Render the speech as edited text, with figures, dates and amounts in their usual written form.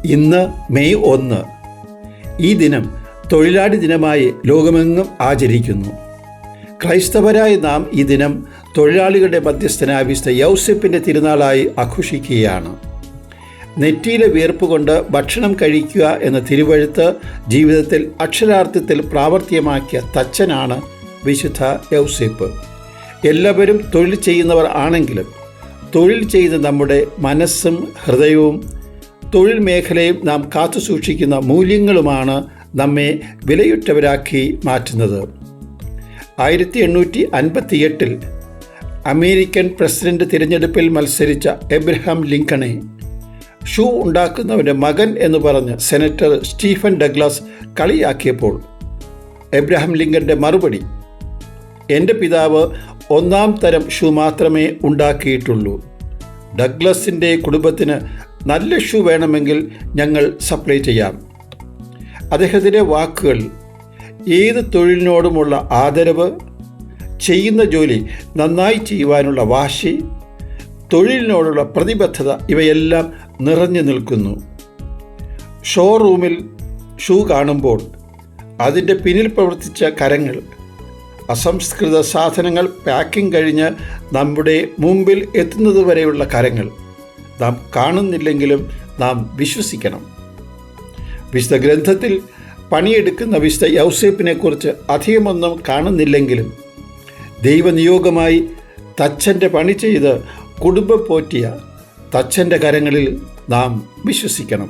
ഇന്ന് മെയ് 1. ഈ ദിനം തൊഴിലാളി ദിനമായി ലോകമെങ്ങും ആചരിക്കുന്നു. ക്രൈസ്തവരായ നാം ഈ ദിനം തൊഴിലാളികളുടെ മധ്യസ്ഥനായ വിശുദ്ധ യൗസേപ്പിൻ്റെ തിരുനാളായി ആഘോഷിക്കുകയാണ്. നെറ്റിയിലെ വിയർപ്പ് കൊണ്ട് ഭക്ഷണം കഴിക്കുക എന്ന തിരുവഴുത്ത് ജീവിതത്തിൽ അക്ഷരാർത്ഥത്തിൽ പ്രാവർത്തികമാക്കിയ തച്ചനാണ് വിശുദ്ധ യൗസേപ്പ്. എല്ലാവരും തൊഴിൽ ചെയ്യുന്നവർ ആണെങ്കിലും തൊഴിൽ ചെയ്ത് നമ്മുടെ മനസ്സും ഹൃദയവും തൊഴിൽ മേഖലയും നാം കാത്തു സൂക്ഷിക്കുന്ന മൂല്യങ്ങളുമാണ് നമ്മെ വിലയുറ്റവരാക്കി മാറ്റുന്നത്. 1858 അമേരിക്കൻ പ്രസിഡന്റ് തിരഞ്ഞെടുപ്പിൽ മത്സരിച്ച എബ്രഹാം ലിങ്കണെ ഷൂ ഉണ്ടാക്കുന്നവൻ്റെ മകൻ എന്ന് പറഞ്ഞ് സെനറ്റർ സ്റ്റീഫൻ ഡഗ്ലസ് കളിയാക്കിയപ്പോൾ എബ്രഹാം ലിങ്കൻ്റെ മറുപടി, എൻ്റെ പിതാവ് 1-ാം തരം ഷൂ മാത്രമേ ഉണ്ടാക്കിയിട്ടുള്ളൂ. ഡഗ്ലസിൻ്റെ കുടുംബത്തിന് നല്ല ഷൂ വേണമെങ്കിൽ ഞങ്ങൾ സപ്ലൈ ചെയ്യാം. അദ്ദേഹത്തിൻ്റെ വാക്കുകൾ ഏത് തൊഴിലിനോടുമുള്ള ആദരവ്, ചെയ്യുന്ന ജോലി നന്നായി ചെയ്യുവാനുള്ള വാശി, തൊഴിലിനോടുള്ള പ്രതിബദ്ധത ഇവയെല്ലാം നിറഞ്ഞു നിൽക്കുന്നു. ഷോറൂമിൽ ഷൂ കാണുമ്പോൾ അതിൻ്റെ പിന്നിൽ പ്രവർത്തിച്ച കരങ്ങൾ, അസംസ്കൃത സാധനങ്ങൾ പാക്കിംഗ് കഴിഞ്ഞ് നമ്മുടെ മുമ്പിൽ എത്തുന്നതുവരെയുള്ള കരങ്ങൾ നാം കാണുന്നില്ലെങ്കിലും നാം വിശ്വസിക്കണം. വിശുദ്ധ ഗ്രന്ഥത്തിൽ പണിയെടുക്കുന്ന വിശുദ്ധ യൗസേപ്പിനെക്കുറിച്ച് അധികമൊന്നും കാണുന്നില്ലെങ്കിലും ദൈവനിയോഗമായി തച്ചൻ്റെ പണി ചെയ്ത് കുടുംബം പോറ്റിയ തച്ചൻ്റെ കരങ്ങളിൽ നാം വിശ്വസിക്കണം.